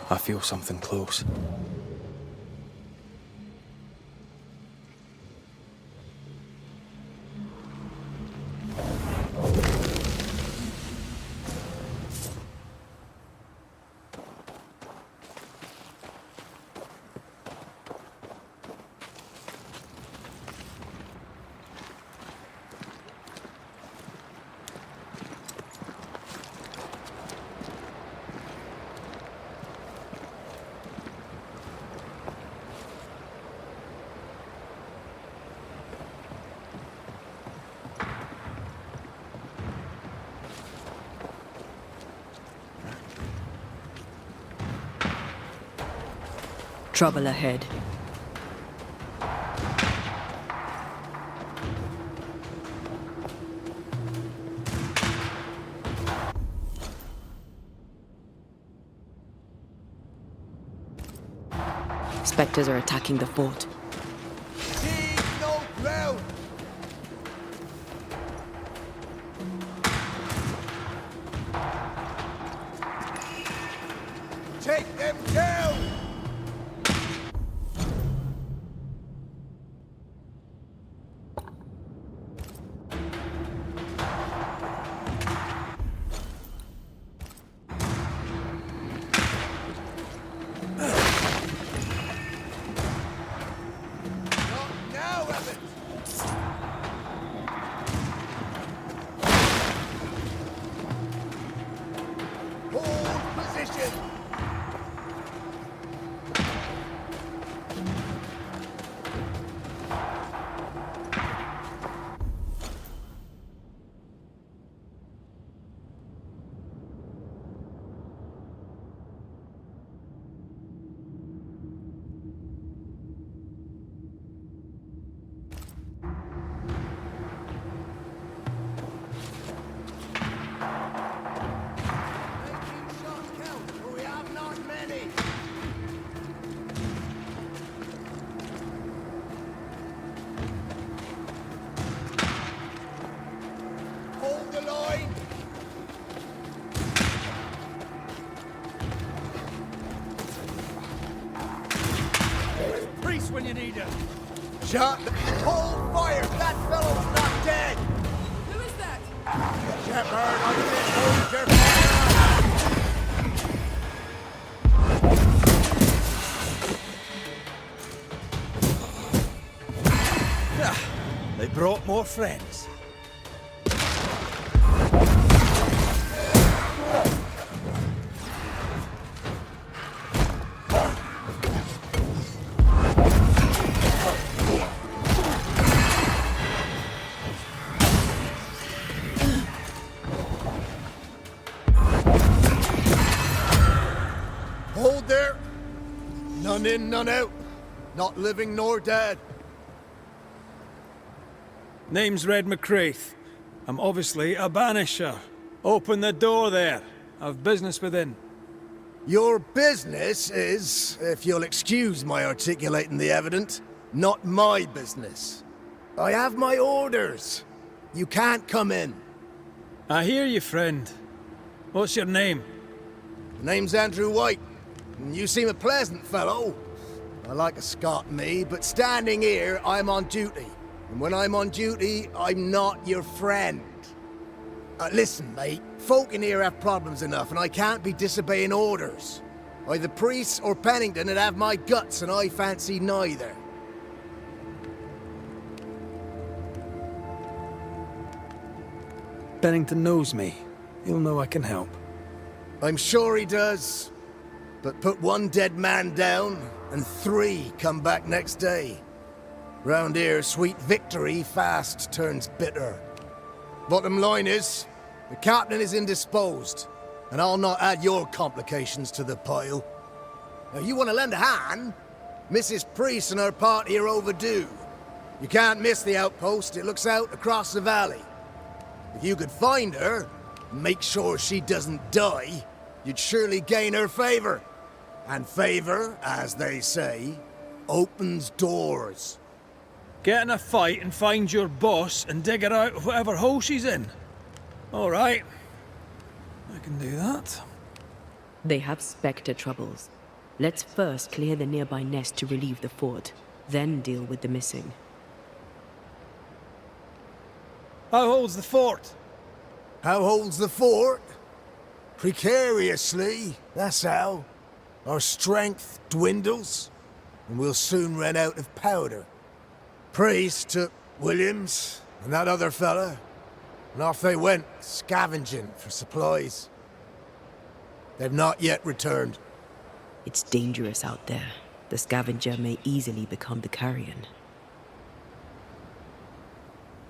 I feel something close. Trouble ahead. Spectres are attacking the fort. Leave no ground. Take them down. When you need him. Shot. Hold fire. That fellow's not dead. Who is that? Shepherd, I said hold your fire. They brought more friends. Hold there. None in, none out. Not living nor dead. Name's Red McCraith. I'm obviously a banisher. Open the door there. I've business within. Your business is, if you'll excuse my articulating the evident, not my business. I have my orders. You can't come in. I hear you, friend. What's your name? Name's Andrew White. And you seem a pleasant fellow. I like a Scot, me, but standing here, I'm on duty. And when I'm on duty, I'm not your friend. Listen, mate, folk in here have problems enough, and I can't be disobeying orders. Either priests or Pennington would have my guts, and I fancy neither. Bennington knows me. He'll know I can help. I'm sure he does. But put one dead man down, and 3 come back next day. Round here, sweet victory fast turns bitter. Bottom line is, the captain is indisposed, and I'll not add your complications to the pile. Now, you want to lend a hand? Mrs. Priest and her party are overdue. You can't miss the outpost, it looks out across the valley. If you could find her, and make sure she doesn't die, you'd surely gain her favor. And favor, as they say, opens doors. Get in a fight and find your boss and dig her out of whatever hole she's in. All right. I can do that. They have Spectre troubles. Let's first clear the nearby nest to relieve the fort, then deal with the missing. How holds the fort? How holds the fort? Precariously, that's how. Our strength dwindles, and we'll soon run out of powder. Priest took Williams and that other fella, and off they went, scavenging for supplies. They've not yet returned. It's dangerous out there. The scavenger may easily become the carrion.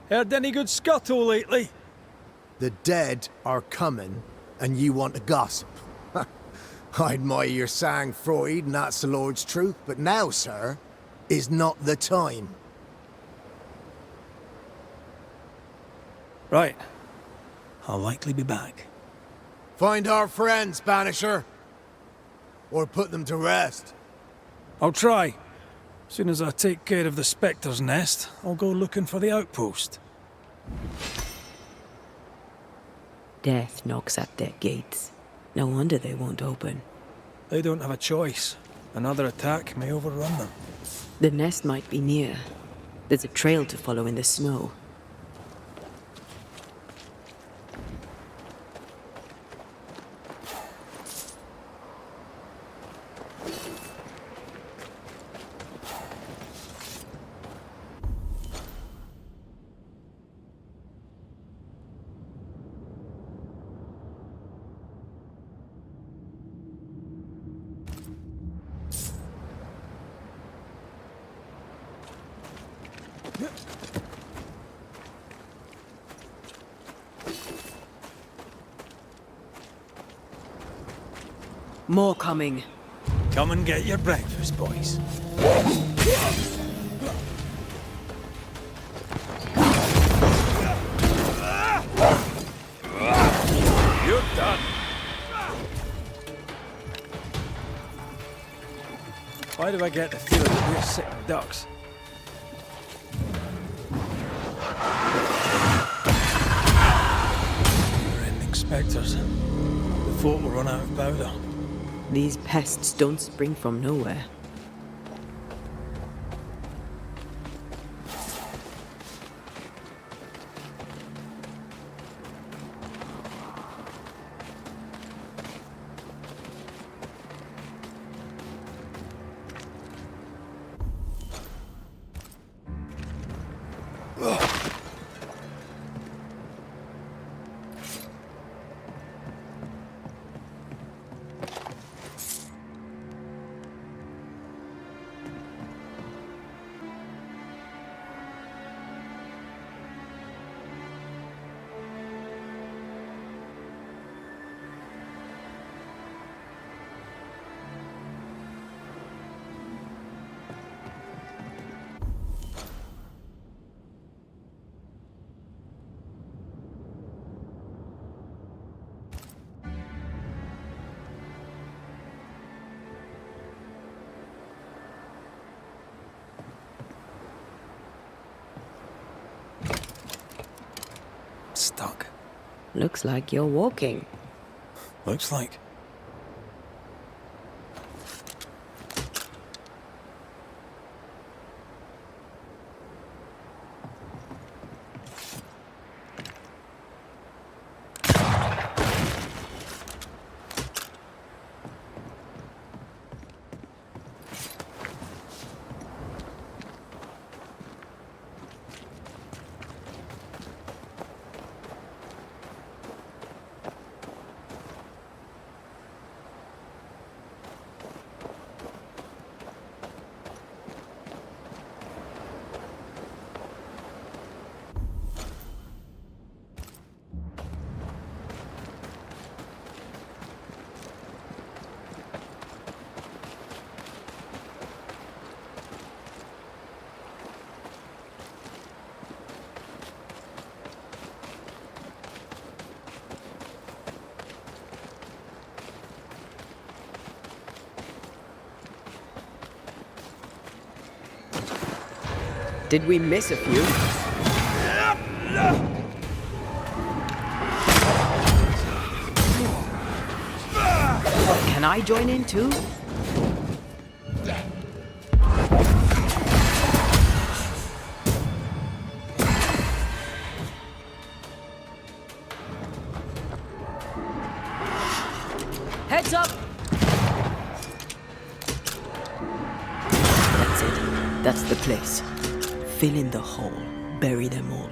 Heard any good scuttle lately? The dead are coming, and you want to gossip. I admire your sang-froid, and that's the Lord's truth, but now, sir, is not the time. Right. I'll likely be back. Find our friends, Banisher. Or put them to rest. I'll try. As soon as I take care of the Spectre's nest, I'll go looking for the outpost. Death knocks at their gates. No wonder they won't open. They don't have a choice. Another attack may overrun them. The nest might be near. There's a trail to follow in the snow. More coming. Come and get your breakfast, boys. You're done. Why do I get the feeling that we're sick ducks? Never-ending spectres. The fort will run out of powder. These pests don't spring from nowhere. Stuck. Looks like you're walking. Looks like. Did we miss a few? Can I join in too? Heads up! That's it. That's the place. Fill in the hole. Bury them all.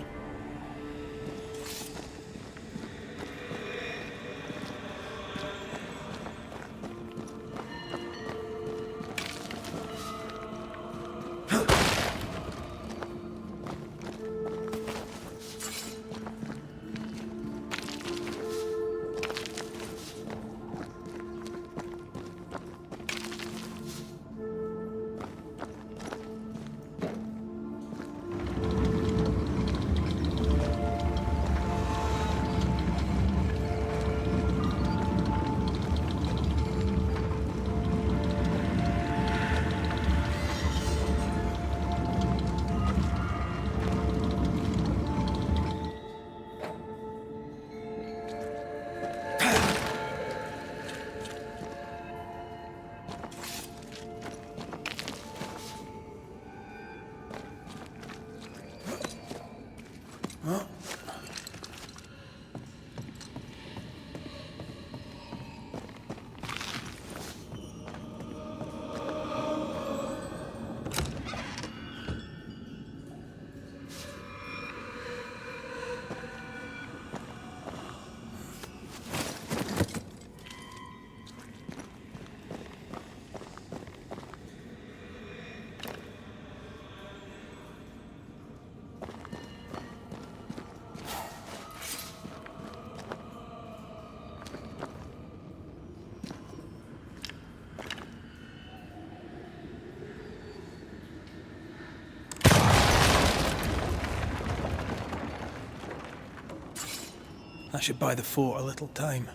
I should buy the fort a little time.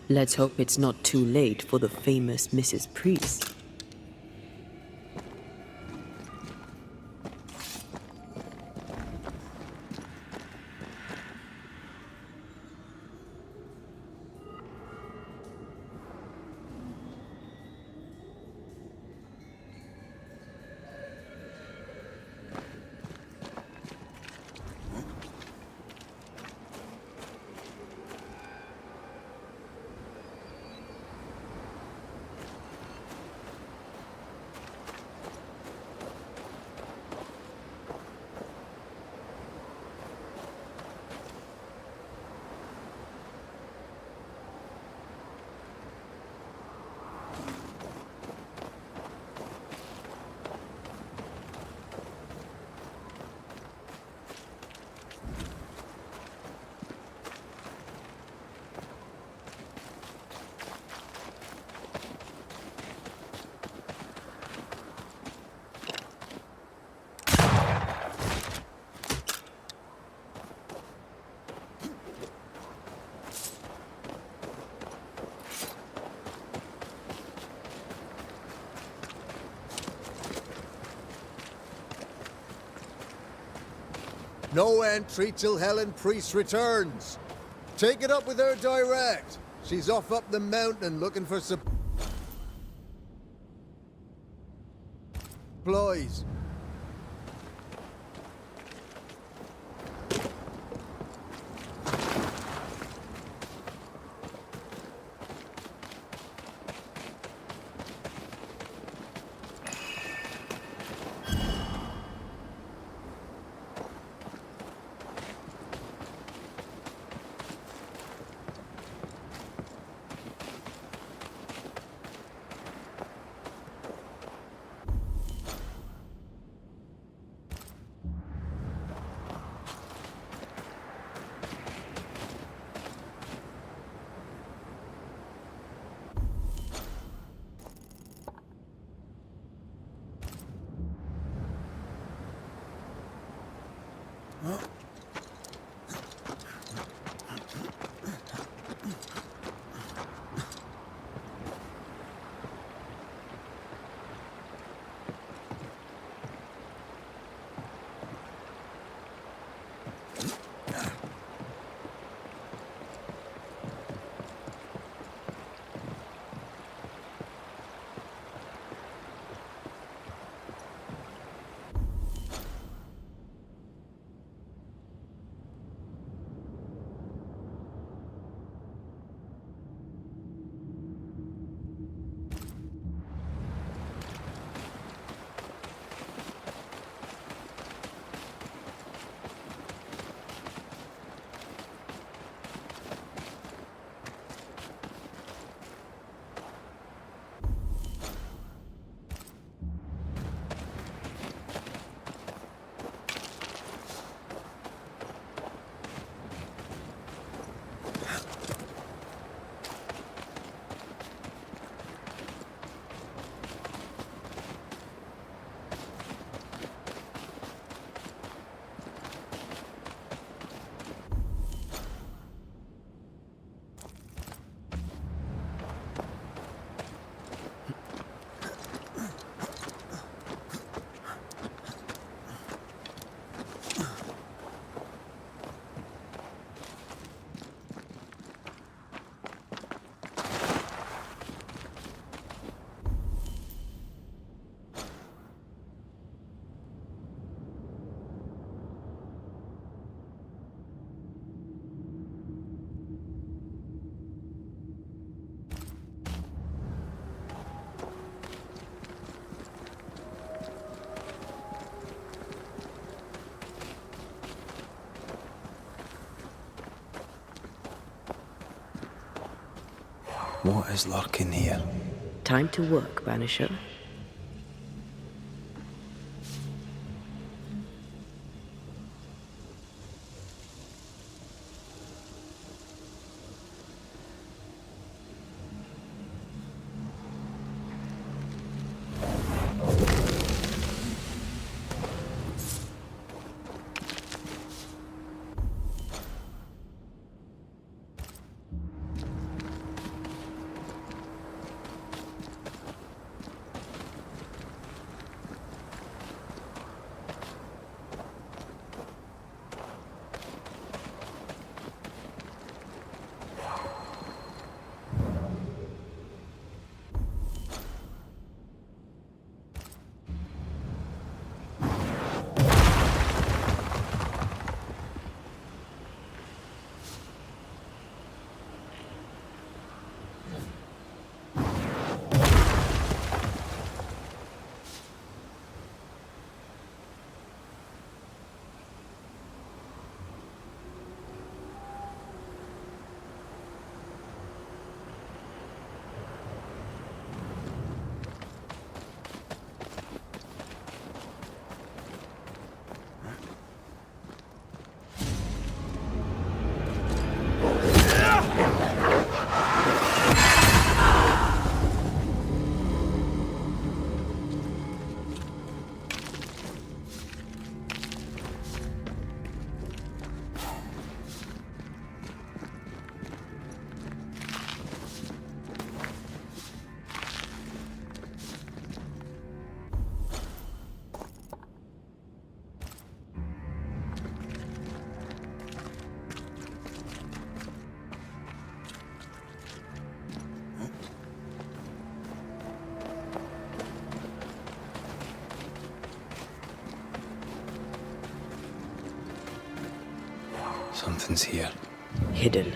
Let's hope it's not too late for the famous Mrs. Priest. No entry till Helen Priest returns. Take it up with her direct. She's off up the mountain looking for supplies. What is lurking here? Time to work, Banisher. Something's here. Hidden.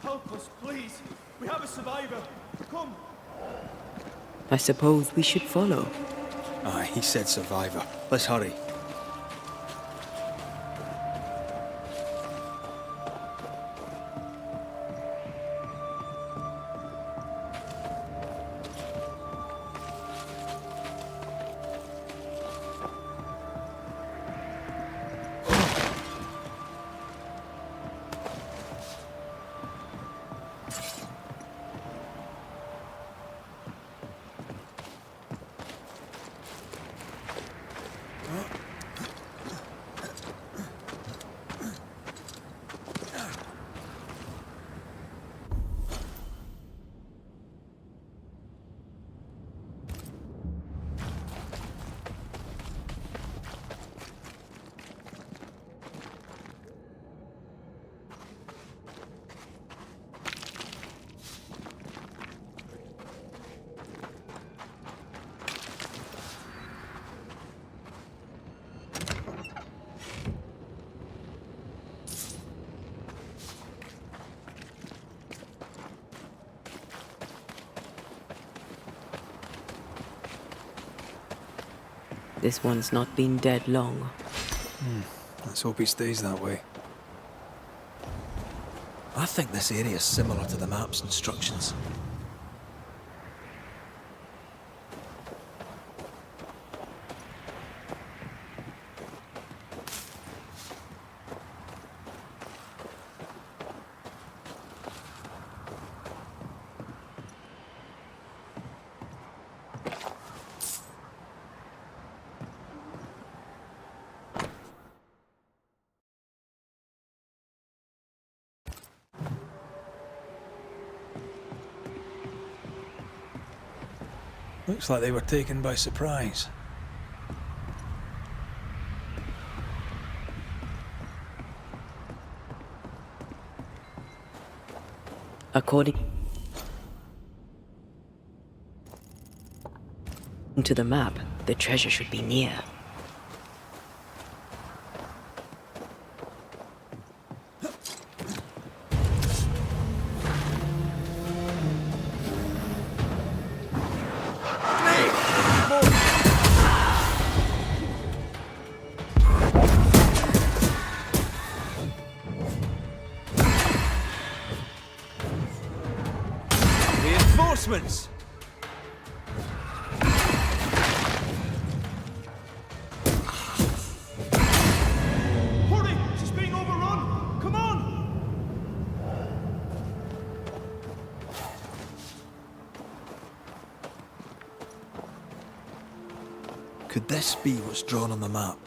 Help us, please. We have a survivor. Come. I suppose we should follow. Aye, he said survivor. Let's hurry. This one's not been dead long. Let's hope he stays that way. I think this area is similar to the map's instructions. Looks like they were taken by surprise. According to the map, the treasure should be near. Reinforcements! Hurry! She's being overrun! Come on! Could this be what's drawn on the map?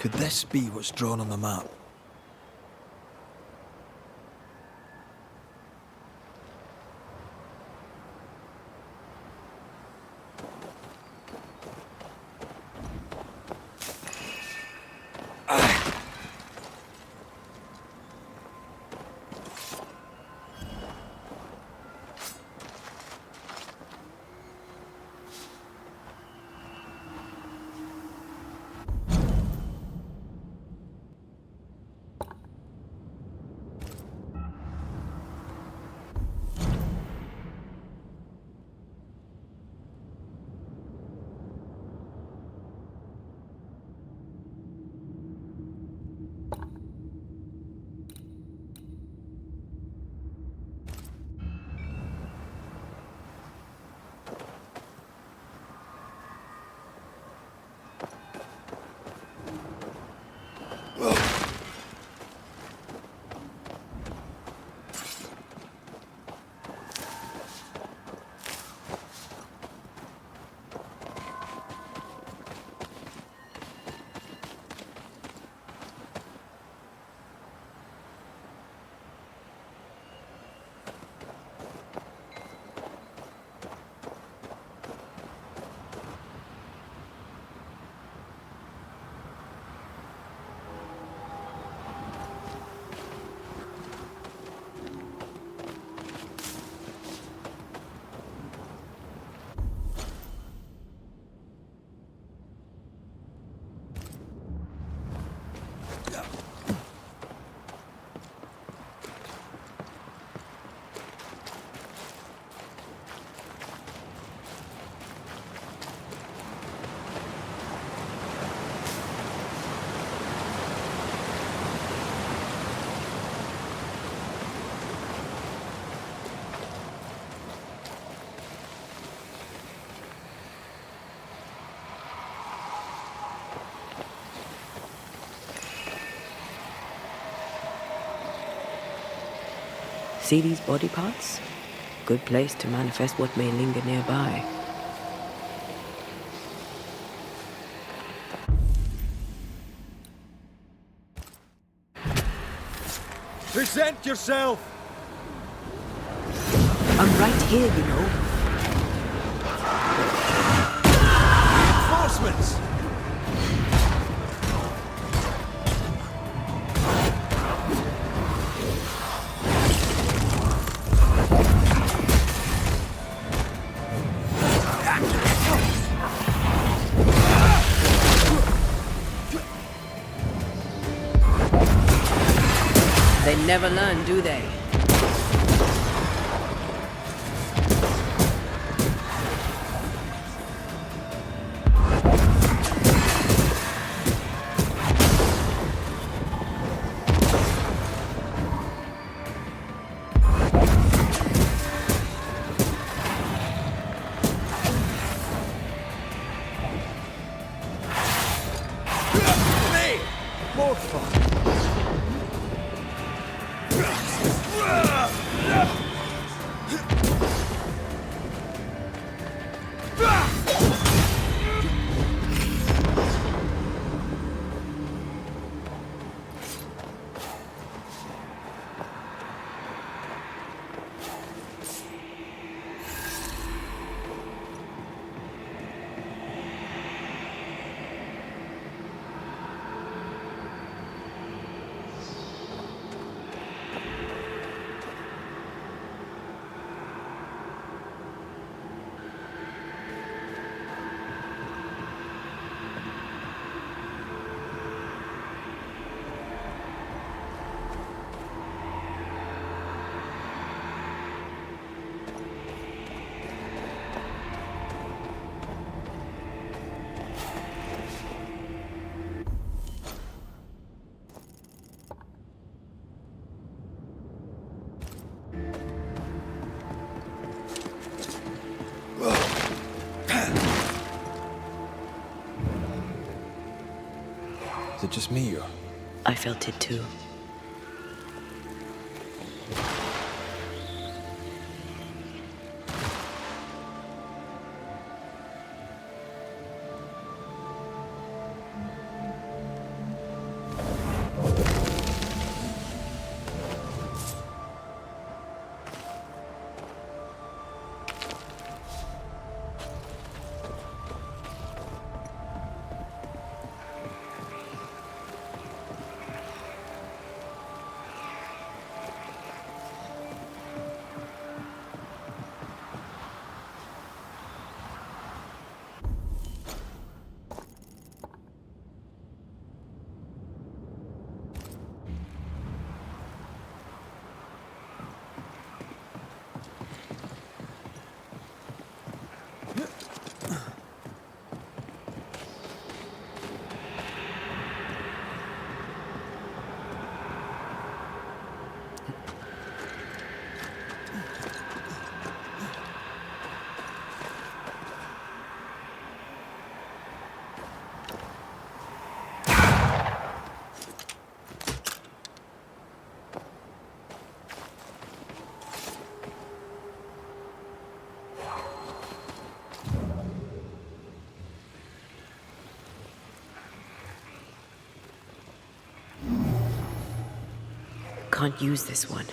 Could this be what's drawn on the map? See these body parts? Good place to manifest what may linger nearby. Present yourself! I'm right here, you know. Reinforcements! They never learn, do they? More fun! Is it just me or? I felt it too. Can't use this one.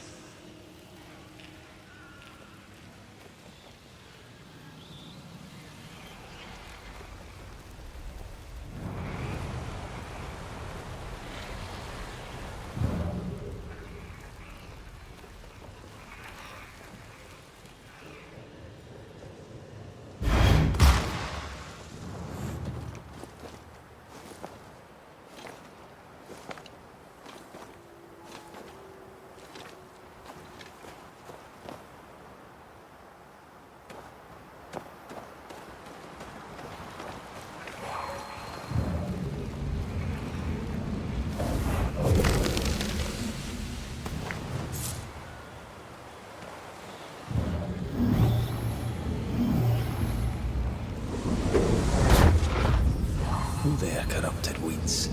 Who there, corrupted weeds?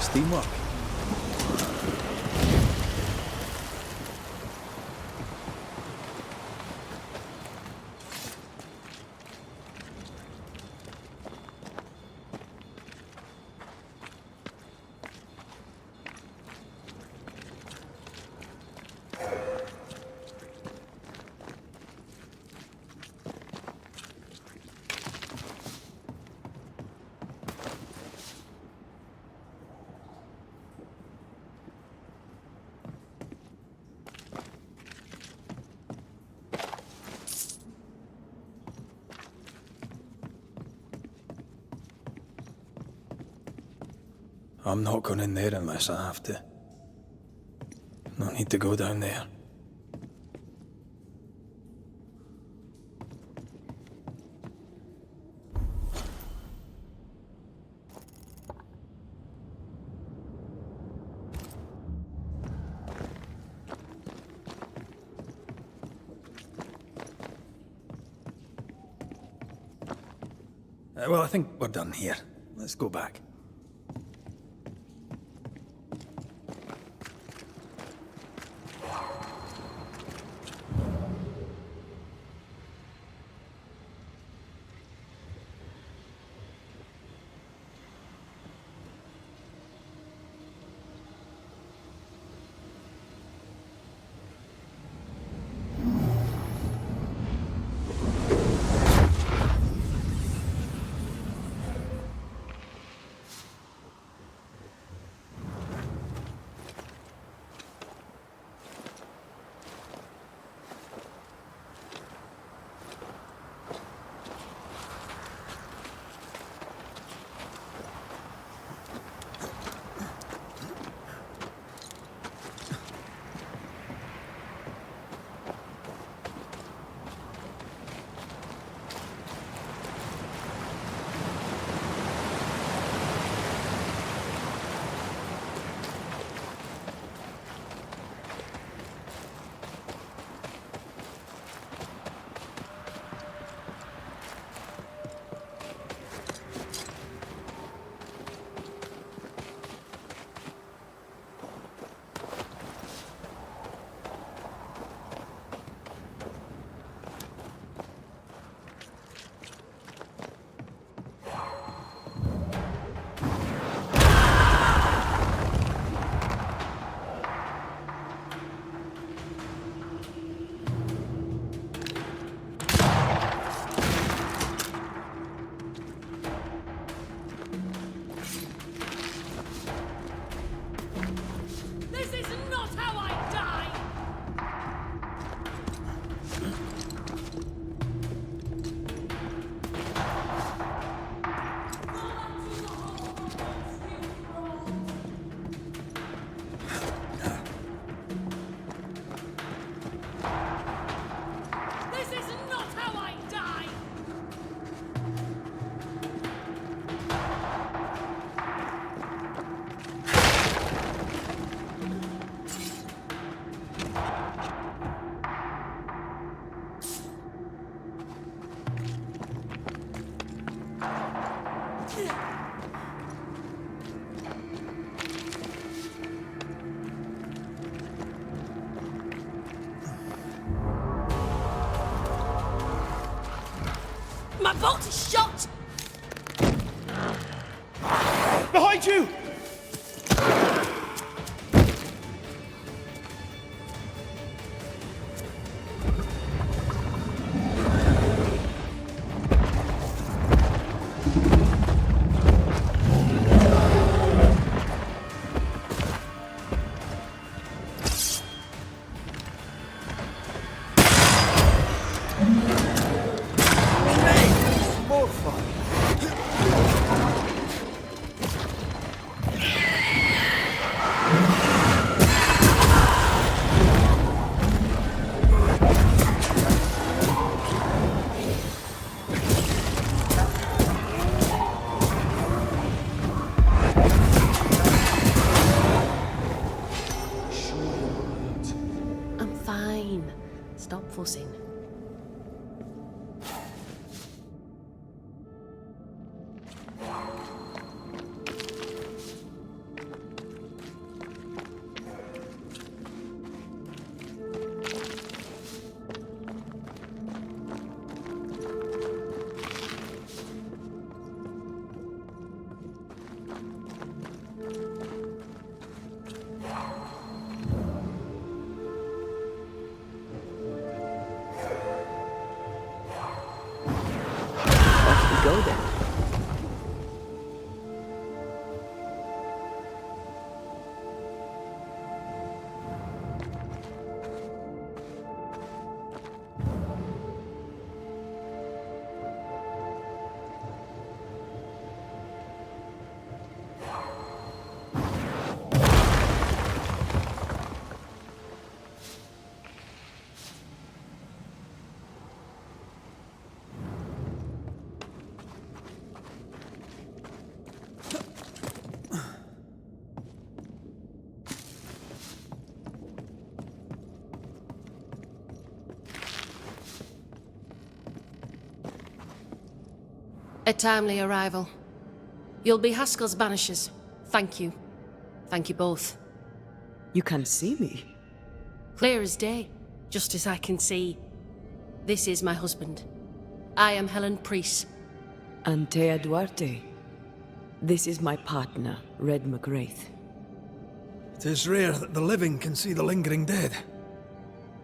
Nice teamwork. I'm not going in there unless I have to. No need to go down there. Well, I think we're done here. Let's go back. My bolt is shot! Behind you! I'm fine. Stop fussing. go then. A timely arrival. You'll be Haskell's Banishers. Thank you. Thank you both. You can see me. Clear as day, just as I can see. This is my husband. I am Helen Priest. Antea Duarte. This is my partner, Red McGrath. It is rare that the living can see the lingering dead.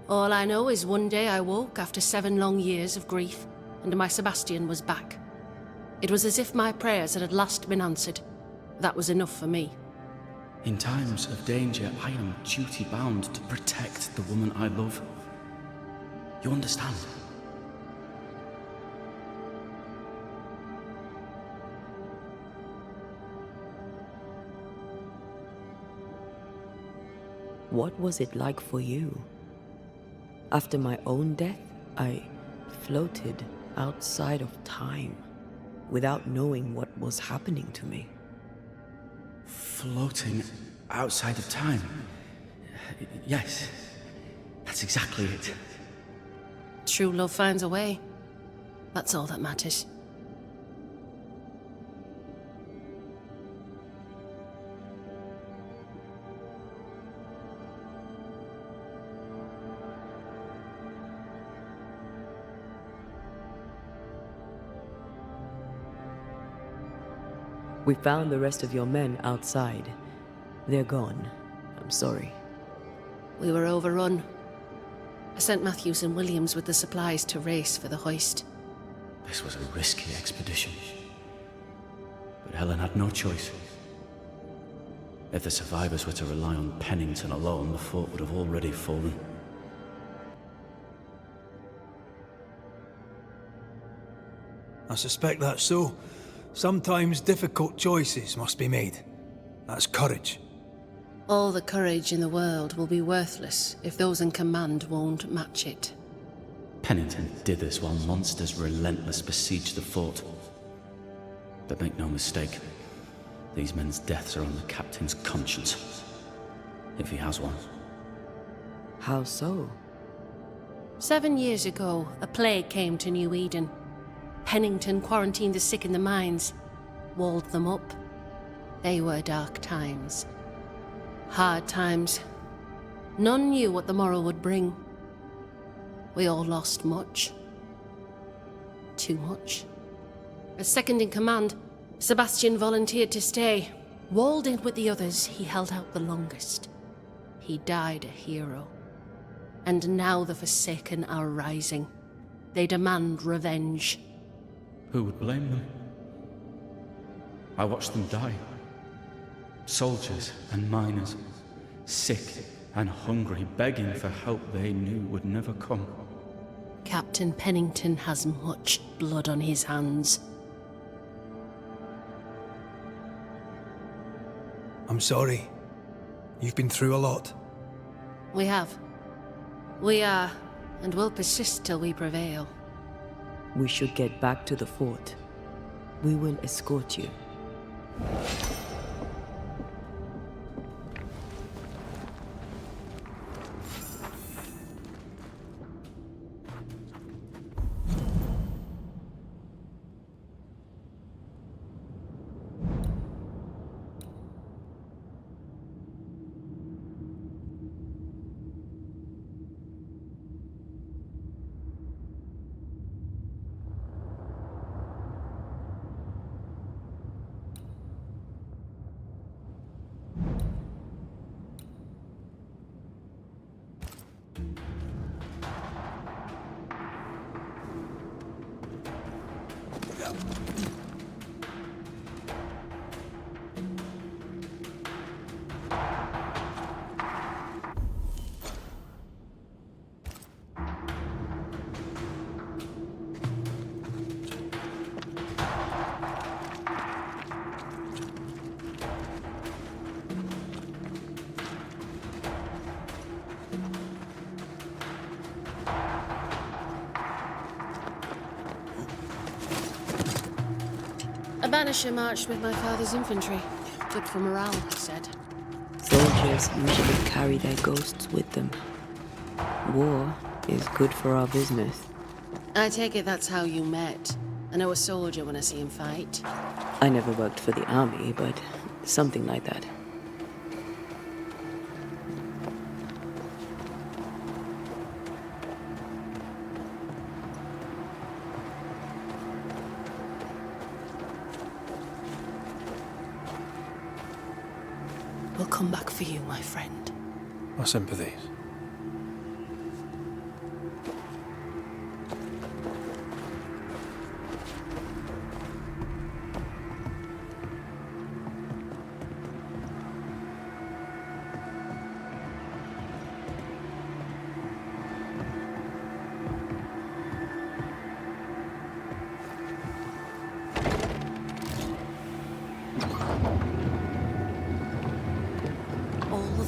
All I know is one day I woke after 7 long years of grief, and my Sebastian was back. It was as if my prayers had at last been answered. That was enough for me. In times of danger, I am duty-bound to protect the woman I love. You understand? What was it like for you? After my own death, I floated outside of time, without knowing what was happening to me. Floating outside of time? Yes, that's exactly it. True love finds a way. That's all that matters. We found the rest of your men outside. They're gone. I'm sorry. We were overrun. I sent Matthews and Williams with the supplies to race for the hoist. This was a risky expedition. But Helen had no choice. If the survivors were to rely on Pennington alone, the fort would have already fallen. I suspect that's so. Sometimes difficult choices must be made. That's courage. All the courage in the world will be worthless if those in command won't match it. Pennington did this while monsters relentless besieged the fort. But make no mistake, these men's deaths are on the captain's conscience. If he has one. How so? 7 years ago, a plague came to New Eden. Pennington quarantined the sick in the mines, walled them up. They were dark times. Hard times. None knew what the morrow would bring. We all lost much. Too much. As second in command, Sebastian volunteered to stay. Walled in with the others, he held out the longest. He died a hero. And now the Forsaken are rising. They demand revenge. Who would blame them? I watched them die. Soldiers and miners, sick and hungry, begging for help they knew would never come. Captain Pennington has much blood on his hands. I'm sorry. You've been through a lot. We have. We are, and will persist till we prevail. We should get back to the fort. We will escort you. A banisher marched with my father's infantry. Good for morale, he said. Soldiers usually carry their ghosts with them. War is good for our business. I take it that's how you met. I know a soldier when I see him fight. I never worked for the army, but something like that. We'll come back for you, my friend. My sympathies.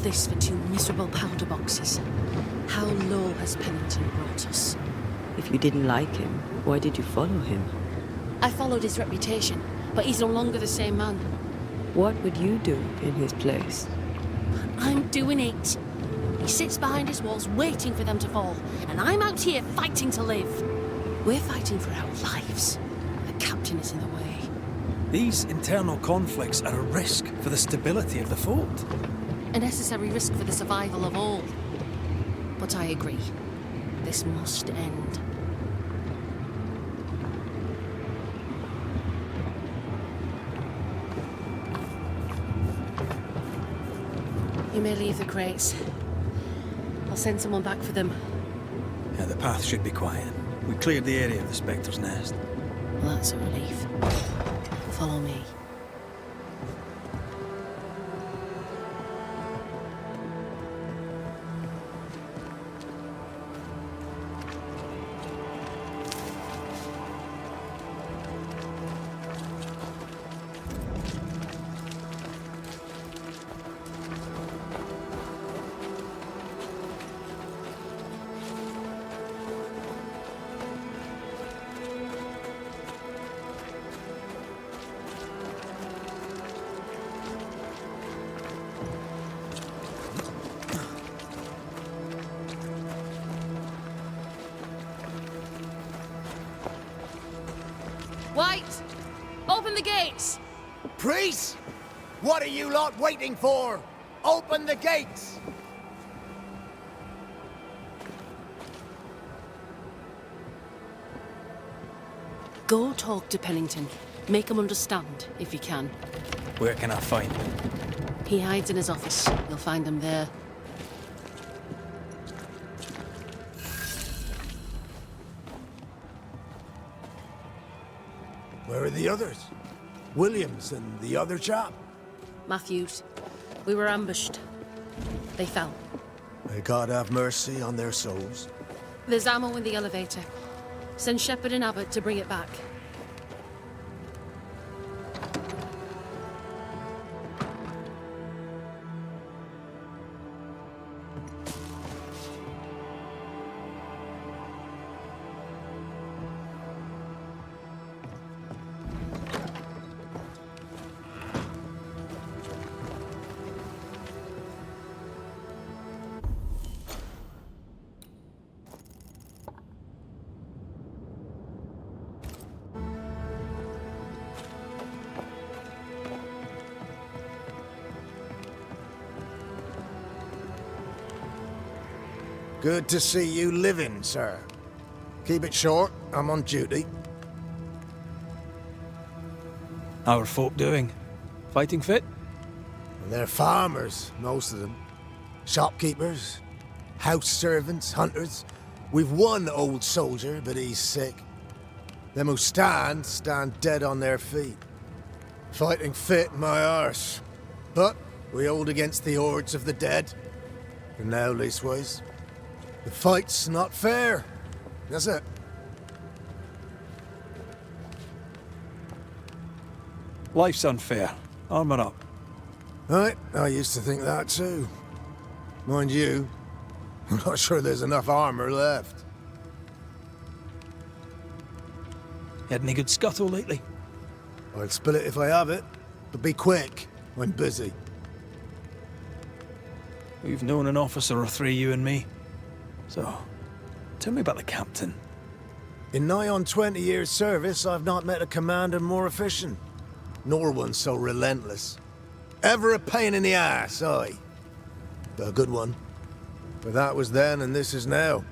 This for 2 miserable powder boxes. How low has Pennington brought us? If you didn't like him, why did you follow him? I followed his reputation, but he's no longer the same man. What would you do in his place? I'm doing it. He sits behind his walls waiting for them to fall, and I'm out here fighting to live. We're fighting for our lives. The captain is in the way. These internal conflicts are a risk for the stability of the fort. A necessary risk for the survival of all. But I agree. This must end. You may leave the crates. I'll send someone back for them. Yeah, the path should be quiet. We cleared the area of the Spectre's nest. Well, that's a relief. Follow me. White! Open the gates! Priest! What are you lot waiting for? Open the gates! Go talk to Pennington. Make him understand, if you can. Where can I find him? He hides in his office. You'll find him there. Where are the others? Williams and the other chap? Matthews. We were ambushed. They fell. May God have mercy on their souls. There's ammo in the elevator. Send Shepard and Abbott to bring it back. Good to see you living, sir. Keep it short, I'm on duty. How are folk doing? Fighting fit? They're farmers, most of them. Shopkeepers, house servants, hunters. We've one old soldier, but he's sick. Them who stand dead on their feet. Fighting fit, my arse. But we hold against the hordes of the dead. For now, leastways. The fight's not fair. That's it. Life's unfair. Armour up. Right, I used to think that too. Mind you, I'm not sure there's enough armour left. Had any good scuttle lately? I'll spill it if I have it, but be quick. I'm busy. We've known an officer or three, you and me. So, tell me about the captain. In nigh on 20 years' service, I've not met a commander more efficient, nor one so relentless. Ever a pain in the ass, aye. But a good one. But that was then and this is now.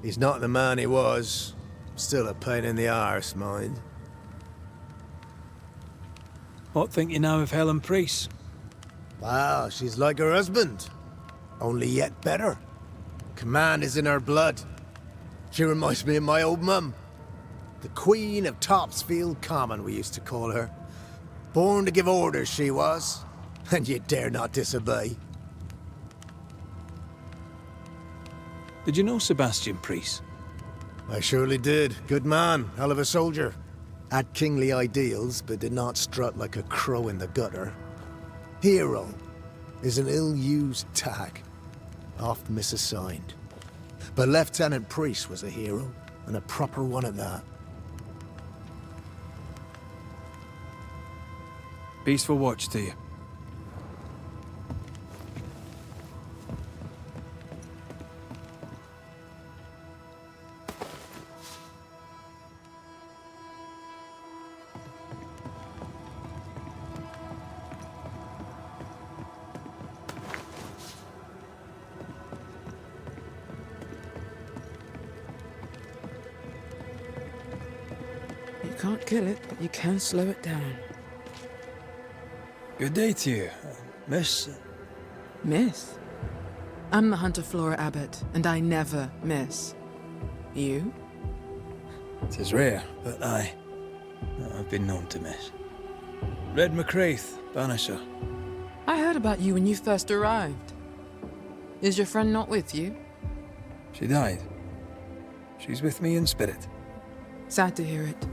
He's not the man he was. Still a pain in the arse, mind. What think you now of Helen Priest? Wow, she's like her husband. Only yet better. Command is in her blood. She reminds me of my old mum. The Queen of Topsfield Common, we used to call her. Born to give orders, she was. And you dare not disobey. Did you know Sebastian Priest? I surely did. Good man, hell of a soldier. Had kingly ideals, but did not strut like a crow in the gutter. Hero is an ill-used tag, oft misassigned. But Lieutenant Priest was a hero, and a proper one at that. Peaceful watch to you. You can't kill it, but you can slow it down. Good day to you, miss. Miss? I'm the Hunter Flora Abbott, and I never miss. You? It is rare, but I've been known to miss. Red McCraith, Banisher. I heard about you when you first arrived. Is your friend not with you? She died. She's with me in spirit. Sad to hear it.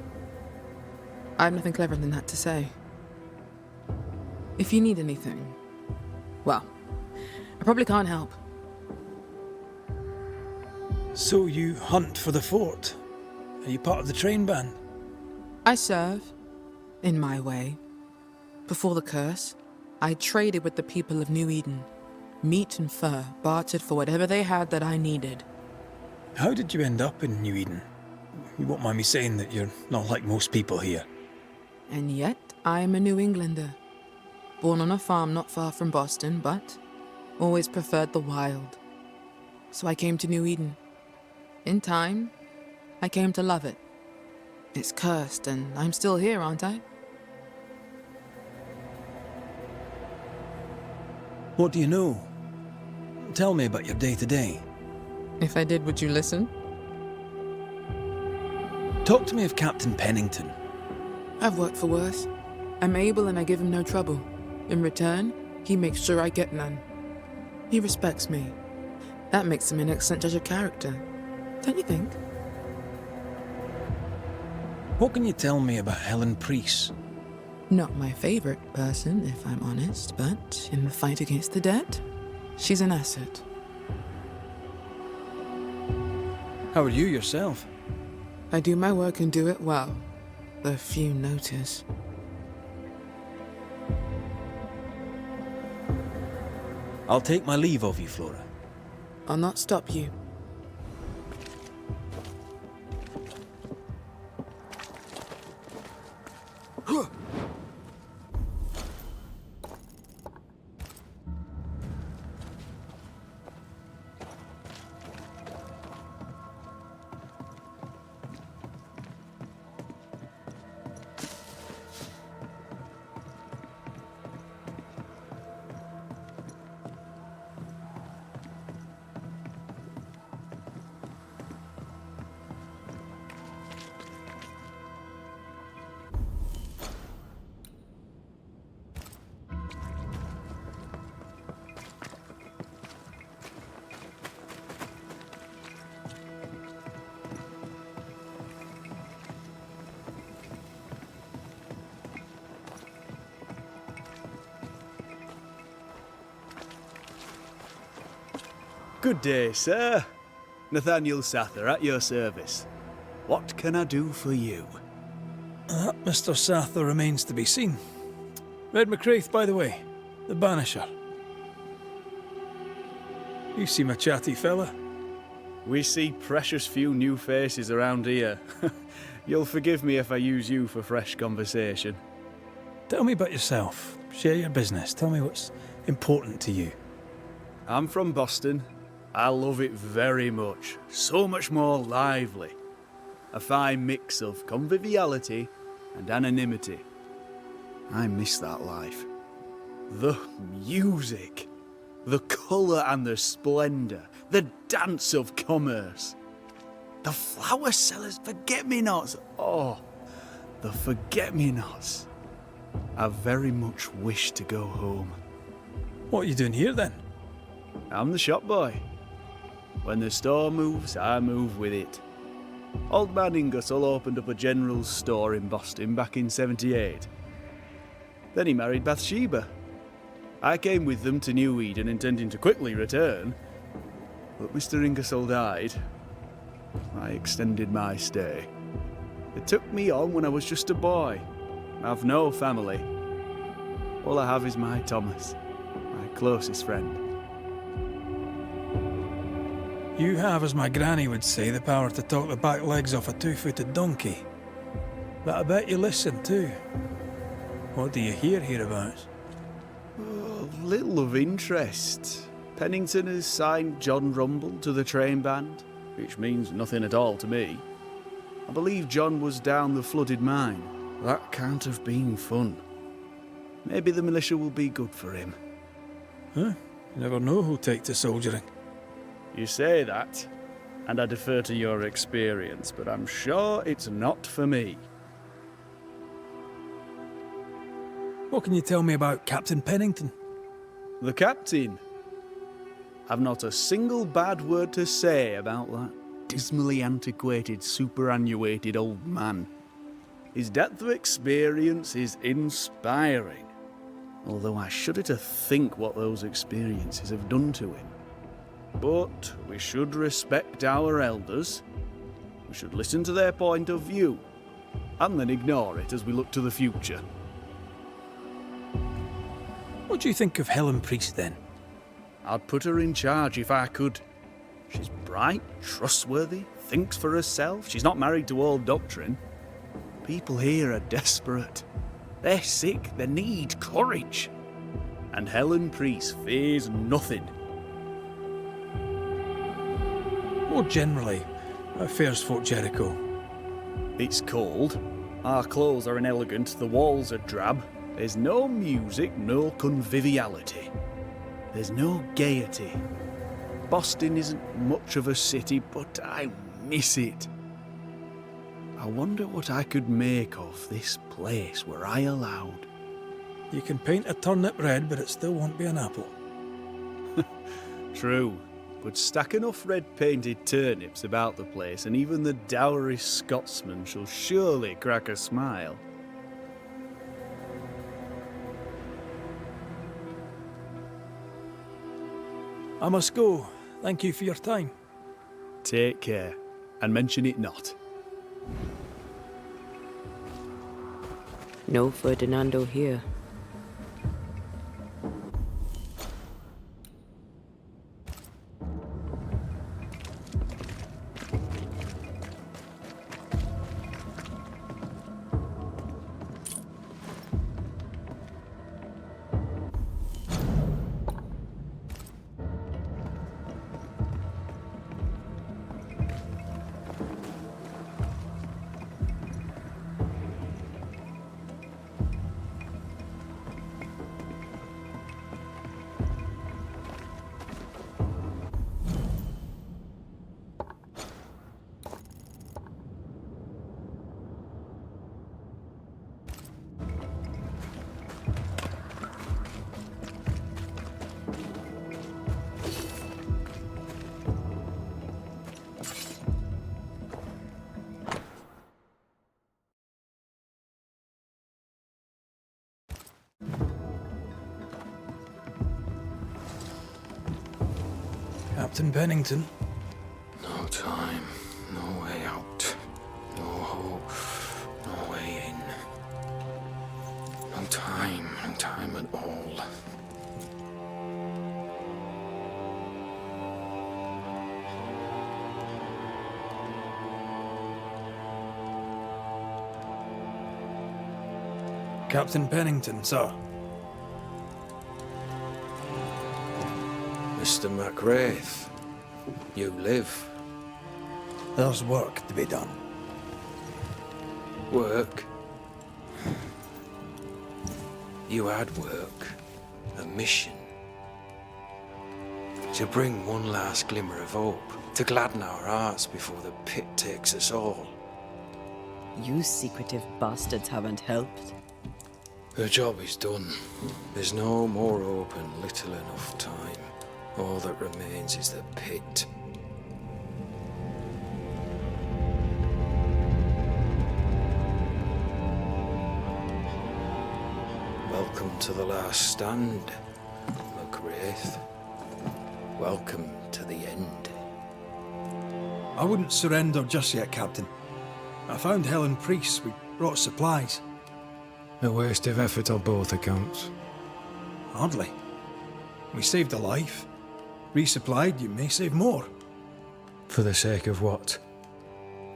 I have nothing clever than that to say. If you need anything, well, I probably can't help. So you hunt for the fort? Are you part of the train band? I serve, in my way. Before the curse, I traded with the people of New Eden. Meat and fur, bartered for whatever they had that I needed. How did you end up in New Eden? You won't mind me saying that you're not like most people here. And yet, I am a New Englander. Born on a farm not far from Boston, but always preferred the wild. So I came to New Eden. In time, I came to love it. It's cursed, and I'm still here, aren't I? What do you know? Tell me about your day-to-day. If I did, would you listen? Talk to me of Captain Pennington. I've worked for worse. I'm able and I give him no trouble. In return, he makes sure I get none. He respects me. That makes him an excellent judge of character. Don't you think? What can you tell me about Helen Priest? Not my favorite person, if I'm honest, but in the fight against the dead, she's an asset. How are you yourself? I do my work and do it well. The few notice. I'll take my leave of you, Flora. I'll not stop you. Good day, sir. Nathaniel Sather at your service. What can I do for you? That Mr. Sather remains to be seen. Red McCraith, by the way, the Banisher. You seem a chatty fella. We see precious few new faces around here. You'll forgive me if I use you for fresh conversation. Tell me about yourself. Share your business. Tell me what's important to you. I'm from Boston. I love it very much. So much more lively. A fine mix of conviviality and anonymity. I miss that life. The music. The colour and the splendour. The dance of commerce. The flower sellers' forget-me-nots. Oh, the forget-me-nots. I very much wish to go home. What are you doing here then? I'm the shop boy. When the store moves, I move with it. Old man Ingersoll opened up a general store in Boston back in '78. Then he married Bathsheba. I came with them to New Eden intending to quickly return, but Mr. Ingersoll died. I extended my stay. They took me on when I was just a boy. I've no family. All I have is my Thomas, my closest friend. You have, as my granny would say, the power to talk the back legs off a two-footed donkey. But I bet you listen too. What do you hear hereabouts? Oh, little of interest. Pennington has signed John Rumble to the train band, which means nothing at all to me. I believe John was down the flooded mine. That can't have been fun. Maybe the militia will be good for him. Huh? You never know who'll take to soldiering. You say that, and I defer to your experience, but I'm sure it's not for me. What can you tell me about Captain Pennington? The captain? I've not a single bad word to say about that dismally antiquated, superannuated old man. His depth of experience is inspiring, although I shudder to think what those experiences have done to him. But we should respect our elders. We should listen to their point of view, and then ignore it as we look to the future. What do you think of Helen Priest, then? I'd put her in charge if I could. She's bright, trustworthy, thinks for herself. She's not married to old doctrine. People here are desperate. They're sick, they need courage. And Helen Priest fears nothing. More generally, how fares ФОРТ-ДЖЕРИКО? It's cold. Our clothes are inelegant, the walls are drab. There's no music, no conviviality. There's no gaiety. Boston isn't much of a city, but I miss it. I wonder what I could make of this place were I allowed. You can paint a turnip red, but it still won't be an apple. True, but stack enough red-painted turnips about the place, and even the dourest Scotsman shall surely crack a smile. I must go. Thank you for your time. Take care, and mention it not. No Ferdinando here. Captain Pennington. No time, no way out. No hope, no way in. No time at all. Captain Pennington, sir. Mr. MacWraith, you live. There's work to be done. Work? You had work. A mission. To bring one last glimmer of hope. To gladden our hearts before the pit takes us all. You secretive bastards haven't helped. The job is done. There's no more hope and little enough time. All that remains is the pit. Welcome to the last stand, MacWraith. Welcome to the end. I wouldn't surrender just yet, Captain. I found Helen Priest. We brought supplies. A waste of effort on both accounts. Hardly. We saved a life. Resupplied, you may save more. For the sake of what?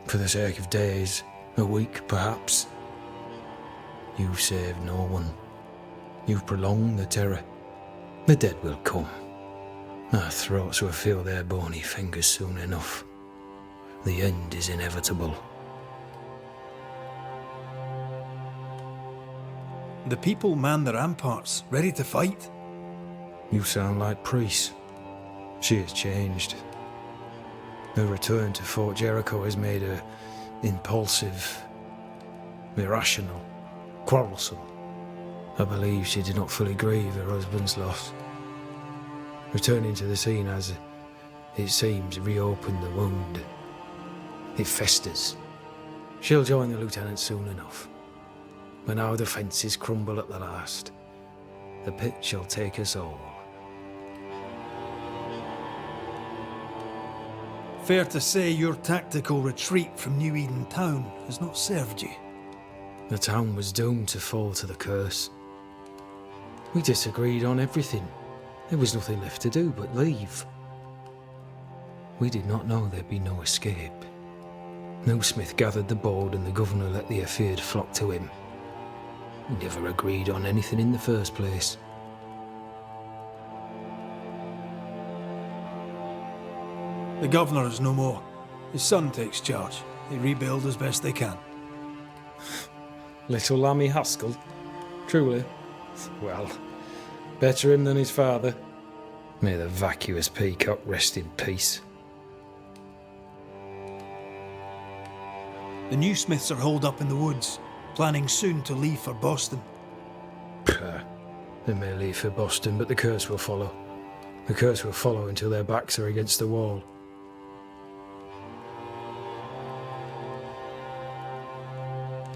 For the sake of days, a week perhaps? You've saved no one. You've prolonged the terror. The dead will come. Our throats will feel their bony fingers soon enough. The end is inevitable. The people man the ramparts, ready to fight. You sound like Priest. She has changed. Her return to ФОРТ-ДЖЕРИКО has made her impulsive, irrational, quarrelsome. I believe she did not fully grieve her husband's loss. Returning to the scene has, it seems, reopened the wound. It festers. She'll join the lieutenant soon enough. When our defences crumble at the last, the pit shall take us all. Fair to say your tactical retreat from New Eden town has not served you. The town was doomed to fall to the curse. We disagreed on everything. There was nothing left to do but leave. We did not know there'd be no escape. No Smith gathered the board and the governor let the affair flock to him. We never agreed on anything in the first place. The governor is no more. His son takes charge. They rebuild as best they can. Little Lammy Haskell? Truly? Well, better him than his father. May the vacuous peacock rest in peace. The new Smiths are holed up in the woods, planning soon to leave for Boston. They may leave for Boston, but the curse will follow. The curse will follow until their backs are against the wall.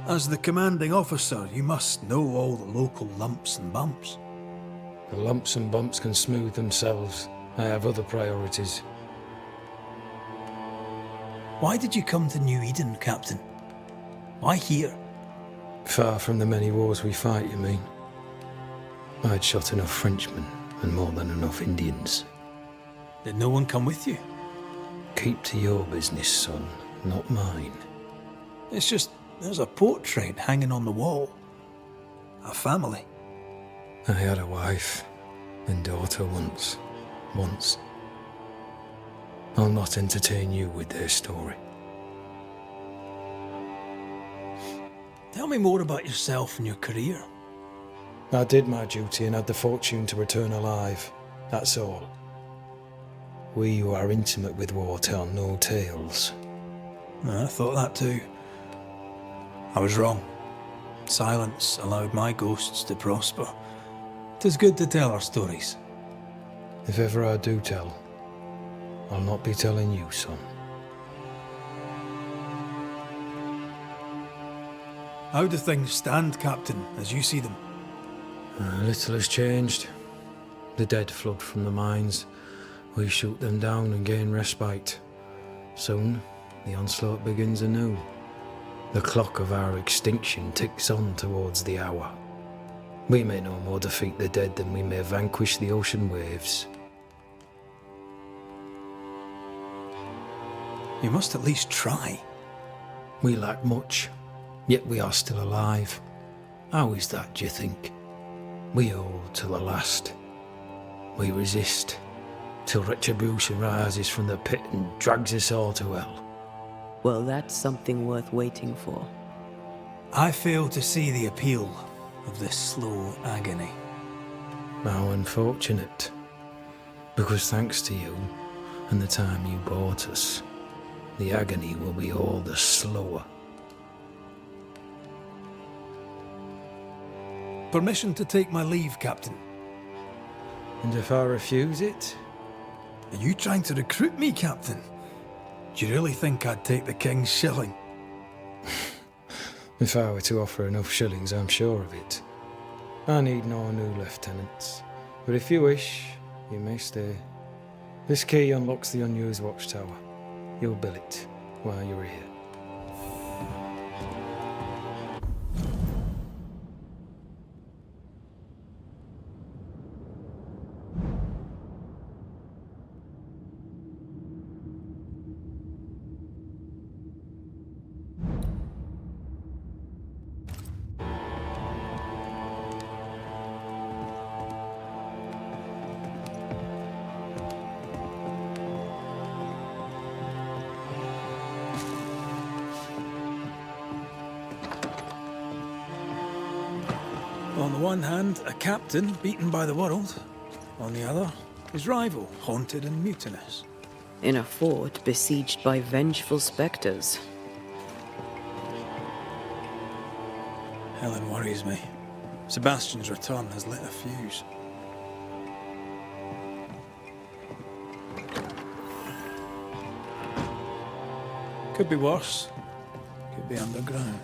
As the commanding officer, you must know all the local lumps and bumps. The lumps and bumps can smooth themselves. I have other priorities. Why did you come to New Eden, Captain? Why here? Far from the many wars we fight, you mean? I'd shot enough Frenchmen and more than enough Indians. Did no one come with you? Keep to your business, son, not mine. It's just, there's a portrait hanging on the wall. A family. I had a wife and daughter once. I'll not entertain you with their story. Tell me more about yourself and your career. I did my duty and had the fortune to return alive. That's all. We who are intimate with war tell no tales. I thought that too. I was wrong. Silence allowed my ghosts to prosper. 'Tis good to tell our stories. If ever I do tell, I'll not be telling you, son. How do things stand, Captain, as you see them? Little has changed. The dead flood from the mines. We shoot them down and gain respite. Soon, the onslaught begins anew. The clock of our extinction ticks on towards the hour. We may no more defeat the dead than we may vanquish the ocean waves. You must at least try. We lack much, yet we are still alive. How is that, do you think? We hold till the last. We resist, till retribution rises from the pit and drags us all to hell. Well, that's something worth waiting for. I fail to see the appeal of this slow agony. How unfortunate. Because thanks to you and the time you bought us, the agony will be all the slower. Permission to take my leave, Captain. And if I refuse it? Are you trying to recruit me, Captain? Do you really think I'd take the King's shilling? If I were to offer enough shillings, I'm sure of it. I need no new lieutenants. But if you wish, you may stay. This key unlocks the unused watchtower. You'll bill it while you're here. On the one hand, a captain beaten by the world. On the other, his rival, haunted and mutinous. In a fort besieged by vengeful specters. Helen worries me. Sebastian's return has lit a fuse. Could be worse. Could be underground.